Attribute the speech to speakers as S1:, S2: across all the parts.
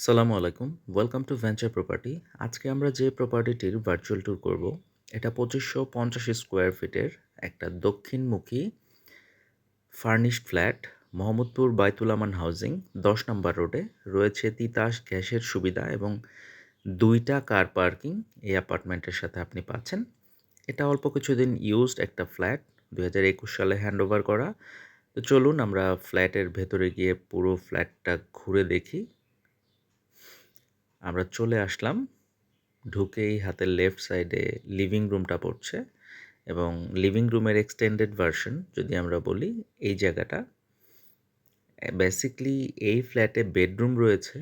S1: সালামু আলাইকুম। Welcome to venture property. আজকে আমরা যে প্রপার্টিটির ভার্চুয়াল ট্যুর করব, এটা ২৫৫০ স্কোয়ার ফিটের একটা দক্ষিণমুখী ফার্নিশড ফ্ল্যাট, মোহাম্মদপুর বায়তুল আমান হাউজিং ১০ নম্বর রোডে। রয়েছে তিতাস গ্যাসের সুবিধা এবং ২টা কার পার্কিং এই অ্যাপার্টমেন্টের সাথে আপনি পাচ্ছেন। এটা অল্প কিছুদিন ইউজড একটা ফ্ল্যাট, ২০২১ সালে হ্যান্ডওভার করা। তো চলুন আমরা ফ্ল্যাটের ভেতরে গিয়ে পুরো ফ্ল্যাটটা ঘুরে দেখি। আমরা চলে আসলাম। ঢুকেই হাতের লেফট সাইডে লিভিং রুমটা পড়ছে এবং লিভিং রুমের এক্সটেন্ডেড ভার্সন যদি আমরা বলি, এই জায়গাটা বেসিক্যালি এই ফ্ল্যাটে বেডরুম রয়েছে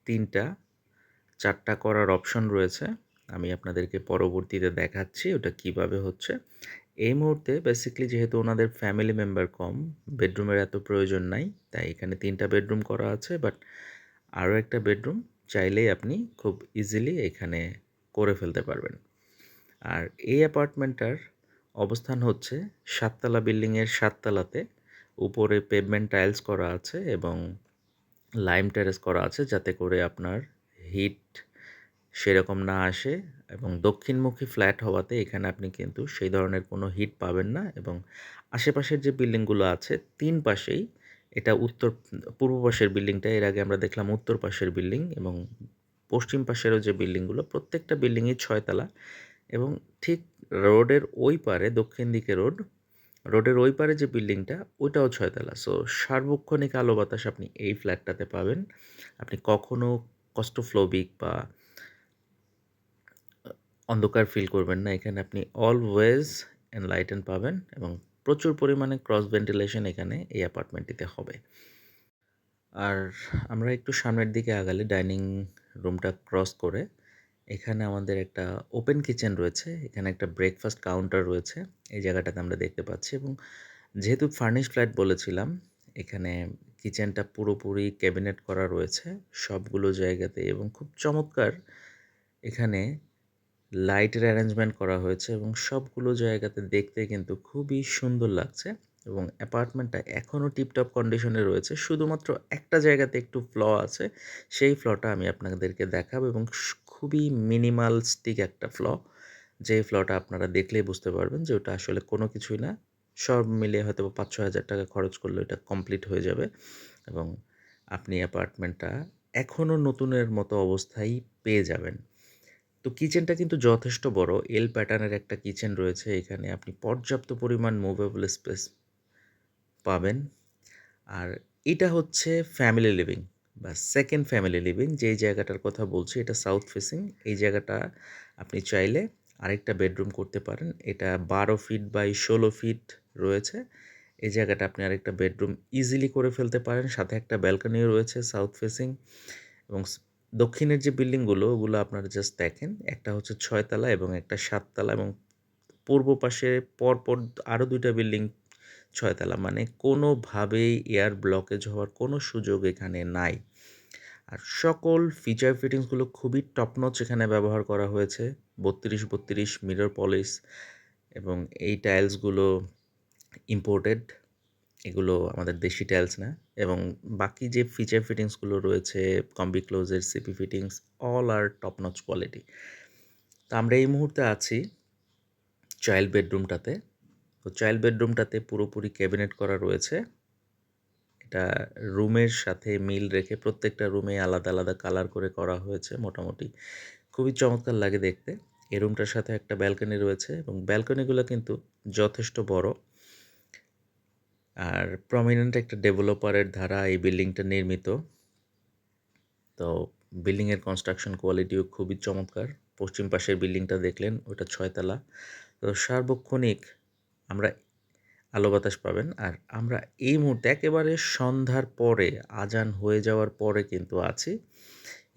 S1: ৩টা, ৪টা করার অপশন রয়েছে। আমি আপনাদেরকে পরবর্তীতে দেখাচ্ছি ওটা কিভাবে হচ্ছে। এই মুহূর্তে বেসিক্যালি যেহেতু ওনাদের ফ্যামিলি মেম্বার কম, বেডরুমের এত প্রয়োজন নাই, তাই এখানে ৩টা বেডরুম করা আছে। বাট আরও একটা বেডরুম চাইলেই আপনি খুব ইজিলি এখানে করে ফেলতে পারবেন। আর এই অ্যাপার্টমেন্টটার অবস্থান হচ্ছে ৭ তলা বিল্ডিংয়ের ৭ তলাতে। উপরে পেভমেন্ট টাইলস করা আছে এবং লাইম টেরেস করা আছে, যাতে করে আপনার হিট সেরকম না আসে। এবং দক্ষিণমুখী ফ্ল্যাট হওয়াতে এখানে আপনি কিন্তু সেই ধরনের কোনো হিট পাবেন না। এবং আশেপাশের যে বিল্ডিংগুলো আছে ৩ পাশেই, এটা পূর্ব পাশের বিল্ডিংটা, এর আগে আমরা দেখলাম উত্তর পাশের বিল্ডিং, এবং পশ্চিম পাশেরও যে বিল্ডিংগুলো, প্রত্যেকটা বিল্ডিংই ৬ তলা। এবং ঠিক রোডের ওই পারে, দক্ষিণ দিকে রোডের ওই পারে যে বিল্ডিংটা, ওইটাও ৬ তলা। সো সার্বক্ষণিক আলো বাতাস আপনি এই ফ্ল্যাটটাতে পাবেন। আপনি কখনো ক্লস্ট্রোফোবিক বা অন্ধকার ফিল করবেন না। এখানে আপনি অলওয়েজ এনলাইটেন পাবেন এবং প্রচুর পরিমাণে ক্রস ভেন্টিলেশন এখানে এই অ্যাপার্টমেন্টটিতে হবে। আর আমরা একটু সামনের দিকে আগালে ডাইনিং রুমটা ক্রস করে এখানে আমাদের একটা ওপেন কিচেন রয়েছে। এখানে একটা ব্রেকফাস্ট কাউন্টার রয়েছে এই জায়গাটাতে আমরা দেখতে পাচ্ছি। এবং যেহেতু ফার্নিশ ফ্ল্যাট বলেছিলাম, এখানে কিচেনটা পুরোপুরি ক্যাবিনেট করা রয়েছে সবগুলো জায়গাতে, এবং খুব চমৎকার এখানে লাইটের অ্যারেঞ্জমেন্ট করা হয়েছে এবং সবগুলো জায়গাতে দেখতে কিন্তু খুবই সুন্দর লাগছে। এবং অ্যাপার্টমেন্টটা এখনও টিপটপ কন্ডিশনে রয়েছে, শুধুমাত্র একটা জায়গাতে একটু ফ্ল আছে। সেই ফ্লটা আমি আপনাদেরকে দেখাবো, এবং খুবই মিনিমালিস্টিক একটা ফ্ল, যে ফ্লটা আপনারা দেখলেই বুঝতে পারবেন যে ওটা আসলে কোনো কিছুই না। সব মিলিয়ে হয়তো ৫-৬ হাজার টাকা খরচ করলে এটা কমপ্লিট হয়ে যাবে এবং আপনি অ্যাপার্টমেন্টটা এখনও নতুনের মতো অবস্থায় পেয়ে যাবেন। তো কিচেনটা কিন্তু যথেষ্ট বড়। এল প্যাটার্নের একটা কিচেন রয়েছে এখানে। আপনি পর্যাপ্ত পরিমাণ মুভেবল স্পেস পাবেন। আর এটা হচ্ছে ফ্যামিলি লিভিং বা সেকেন্ড ফ্যামিলি লিভিং। যেই জায়গাটার কথা বলছি এটা সাউথ ফেসিং। এই জায়গাটা আপনি চাইলে আরেকটা বেডরুম করতে পারেন। এটা ১২ ফিট বাই ১৬ ফিট রয়েছে। এই জায়গাটা আপনি আরেকটা বেডরুম ইজিলি করে ফেলতে পারেন। সাথে একটা ব্যালকনিও রয়েছে সাউথ ফেসিং। এবং দক্ষিণের যে বিল্ডিংগুলো, ওগুলো আপনারা জাস্ট দেখেন। একটা হচ্ছে ৬ তলা এবং একটা ৭ তলা, এবং পূর্ব পাশে পরপর আরও ২ টা বিল্ডিং ৬ তলা। মানে কোনোভাবেই এয়ার ব্লকেজ হওয়ার কোনো সুযোগ এখানে নাই। আর সকল ফিচার ফিটিংসগুলো খুবই টপ নচ এখানে ব্যবহার করা হয়েছে। ৩২-৩২ মিরর পলিশ, এবং এই টাইলসগুলো ইম্পোর্টেড। এগুলো আমাদের দেশি টাইলস না। এবং বাকি যে ফিচার ফিটিংসগুলো রয়েছে, কম্বি ক্লোজের সিপি ফিটিংস, অল আর টপ নচ কোয়ালিটি। তো আমরা এই মুহূর্তে আছি চাইল্ড বেডরুমটাতে। তো চাইল্ড বেডরুমটাতে পুরোপুরি ক্যাবিনেট করা রয়েছে। এটা রুমের সাথে মিল রেখে প্রত্যেকটা রুমে আলাদা আলাদা কালার করে করা হয়েছে মোটামুটি। খুবই চমৎকার লাগে দেখতে। এই রুমটার সাথে একটা ব্যালকনি রয়েছে এবং ব্যালকনিগুলো কিন্তু যথেষ্ট বড়। আর প্রমিনেন্ট একটা ডেভেলপারের দ্বারা এই বিল্ডিংটা নির্মিত। তো বিল্ডিংয়ের কনস্ট্রাকশন কোয়ালিটিও খুবই চমৎকার। পশ্চিম পাশের বিল্ডিংটা দেখলেন, ওটা ৬ তলা। তো সার্বক্ষণিক আমরা আলো বাতাস পাবেন। আর আমরা এই মুহূর্তে একেবারে সন্ধ্যার পরে, আজান হয়ে যাওয়ার পরে কিন্তু আছি।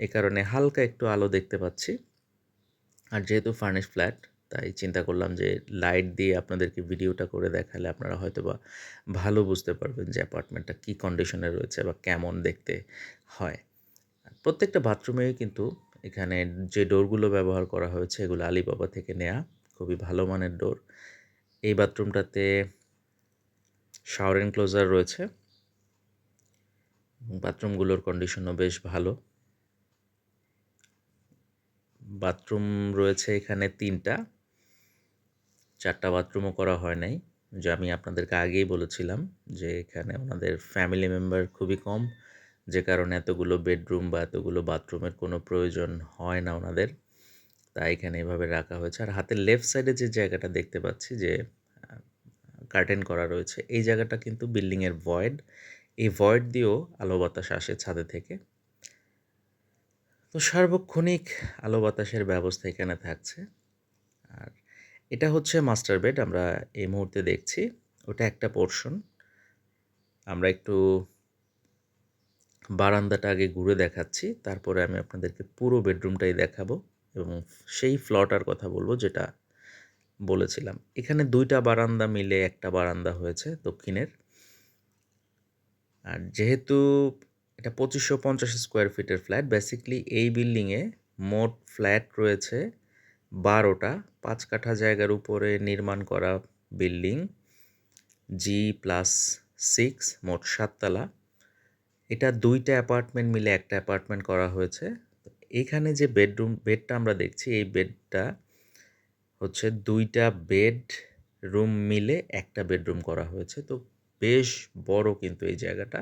S1: এ কারণে হালকা একটু আলো দেখতে পাচ্ছি। আর যেহেতু ফার্নিশ ফ্ল্যাট, তাই চিন্তা করলাম যে লাইট দিয়ে আপনাদেরকে ভিডিওটা করে দেখালে আপনারা হয়তোবা ভালো বুঝতে পারবেন যে অ্যাপার্টমেন্টটা কী কন্ডিশনে রয়েছে বা কেমন দেখতে হয়। প্রত্যেকটা বাথরুমেই কিন্তু এখানে যে ডোরগুলো ব্যবহার করা হয়েছে, এগুলো আলিবাবা থেকে নেয়া। খুবই ভালো মানের ডোর। এই বাথরুমটাতে শাওয়ার এনক্লোজার রয়েছে। বাথরুমগুলোর কন্ডিশনও বেশ ভালো। বাথরুম রয়েছে এখানে ৩টা, ৪টা বাথরুমও করা হয় নাই। যে আমি আপনাদেরকে আগেই বলেছিলাম যে এখানে ওনাদের ফ্যামিলি মেম্বার খুবই কম, যে কারণে এতগুলো বেডরুম বা এতগুলো বাথরুমের কোনো প্রয়োজন হয় না ওনাদের। তাই এখানে এভাবে রাখা হয়েছে। আর হাতের লেফট সাইডে যে জায়গাটা দেখতে পাচ্ছি যে কার্টেন করা রয়েছে, এই জায়গাটা কিন্তু বিল্ডিংয়ের ভয়েড। এই ভয়েড দিয়েও আলো বাতাস আসে ছাদে থেকে। তো সার্বক্ষণিক আলো বাতাসের ব্যবস্থা এখানে থাকছে। আর এটা হচ্ছে মাস্টার বেড আমরা এই মুহূর্তে দেখছি। ওটা একটা পোরশন। আমরা একটু বারান্দাটা আগে ঘুরে দেখাচ্ছি। তারপরে আমি আপনাদেরকে পুরো বেডরুমটাই দেখাবো এবং সেই ফ্লটার কথা বলবো যেটা বলেছিলাম। এখানে ২টা বারান্দা মিলে একটা বারান্দা হয়েছে দক্ষিণের। আর যেহেতু এটা ২৫৫০ স্কোয়ার ফিটের ফ্ল্যাট, বেসিক্যালি এই বিল্ডিংয়ে মোট ফ্ল্যাট রয়েছে ১২টা। ৫ কাঠা জায়গার উপরে নির্মাণ করা বিল্ডিং, G+6, মোট ৭ তলা। এটা ২টা অ্যাপার্টমেন্ট মিলে একটা অ্যাপার্টমেন্ট করা হয়েছে। এইখানে যে বেডটা আমরা দেখছি, এই বেডটা হচ্ছে ২টা বেড রুম মিলে একটা বেডরুম করা হয়েছে। তো বেশ বড় কিন্তু এই জায়গাটা।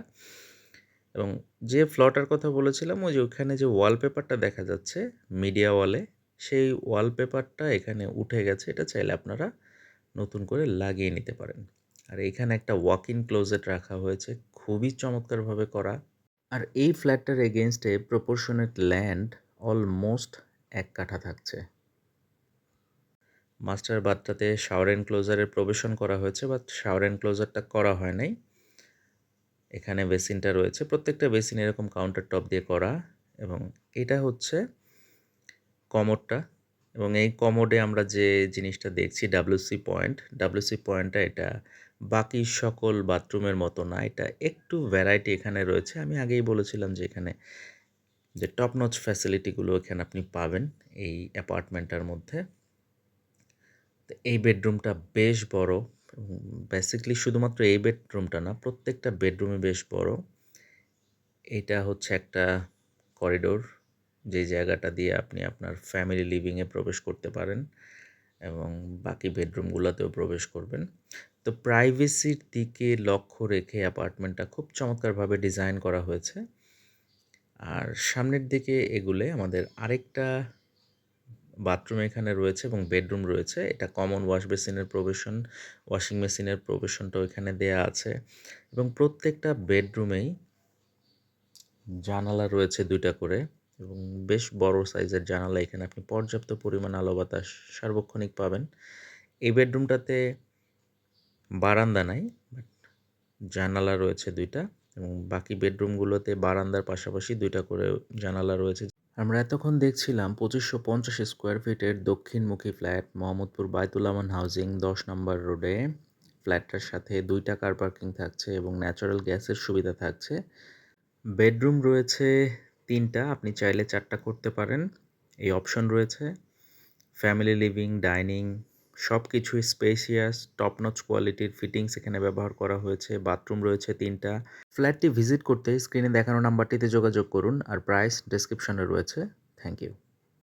S1: এবং যে ফ্লটার কথা বলেছিলাম, ওই যে ওখানে যে ওয়ালপেপারটা দেখা যাচ্ছে মিডিয়া ওয়ালে, সেই ওয়ালপেপারটা এখানে উঠে গেছে। এটা চাইলে আপনারা নতুন করে লাগিয়ে নিতে পারেন। আর এইখানে একটা ওয়াক ইন ক্লোজেট রাখা হয়েছে, খুবই চমৎকারভাবে করা। আর এই ফ্ল্যাটটার এগেইনস্টে প্রপোর্শনেট ল্যান্ড অলমোস্ট ১ কাঠা থাকছে। মাস্টার বাথটাতে শাওয়ার এনক্লোজারের প্রবেশন করা হয়েছে, বাট শাওয়ার এনক্লোজারটা করা হয় নাই। এখানে বেসিনটা রয়েছে, প্রত্যেকটা বেসিন এরকম কাউন্টার টপ দিয়ে করা। এবং এটা হচ্ছে কমোডটা, এবং এই কমোডে আমরা যে জিনিসটা দেখছি ডাব্লিউসি পয়েন্টটা এটা বাকি সকল বাথরুমের মতো না, এটা একটু ভ্যারাইটি এখানে রয়েছে। আমি আগেই বলেছিলাম যে এখানে যে টপ নচ ফ্যাসিলিটিগুলো এখানে আপনি পাবেন এই অ্যাপার্টমেন্টটার মধ্যে। তো এই বেডরুমটা বেশ বড়। বেসিক্যালি শুধুমাত্র এই বেডরুমটা না, প্রত্যেকটা বেডরুমই বেশ বড়। এটা হচ্ছে একটা করিডোর, যে জায়গাটা দিয়ে আপনি আপনার ফ্যামিলি লিভিংয়ে প্রবেশ করতে পারেন এবং বাকি বেডরুমগুলোতেও প্রবেশ করবেন। তো প্রাইভেসির দিকে লক্ষ্য রেখে অ্যাপার্টমেন্টটা খুব চমৎকারভাবে ডিজাইন করা হয়েছে। আর সামনের দিকে এগুলে আমাদের আরেকটা বাথরুম এখানে রয়েছে এবং বেডরুম রয়েছে। এটা কমন ওয়াশিং মেশিনের প্রবেশনটাও এখানে দেয়া আছে। এবং প্রত্যেকটা বেডরুমেই জানালা রয়েছে ২টা করে এবং বেশ বড় সাইজের জানালা। এখানে আপনি পর্যাপ্ত পরিমাণ আলো বাতাস সার্বক্ষণিক পাবেন। এই বেডরুমটাতে বারান্দা নাই, বাট জানালা রয়েছে ২টা এবং বাকি বেডরুমগুলোতে বারান্দার পাশাপাশি ২টা করে জানালা রয়েছে। আমরা এতক্ষণ দেখছিলাম ২৫৫০ স্কোয়ার ফিটের দক্ষিণমুখী ফ্ল্যাট, মোহাম্মদপুর বায়তুল আমান হাউজিং ১০ নম্বর রোডে। ফ্ল্যাটটার সাথে ২টা কার পার্কিং থাকছে এবং ন্যাচারাল গ্যাসের সুবিধা থাকছে। বেডরুম রয়েছে ৩টা, আপনি চাইলে ৪টা করতে পারেন, এই অপশন রয়েছে। ফ্যামিলি লিভিং, ডাইনিং সব কিছুই স্পেসিয়াস, টপ নচ কোয়ালিটির ফিটিংস এখানে ব্যবহার করা হয়েছে। বাথরুম রয়েছে ৩টা। ফ্ল্যাটটি ভিজিট করতে স্ক্রিনে দেখানো নাম্বারটিতে যোগাযোগ করুন, আর প্রাইস ডেসক্রিপশনে রয়েছে। Thank you.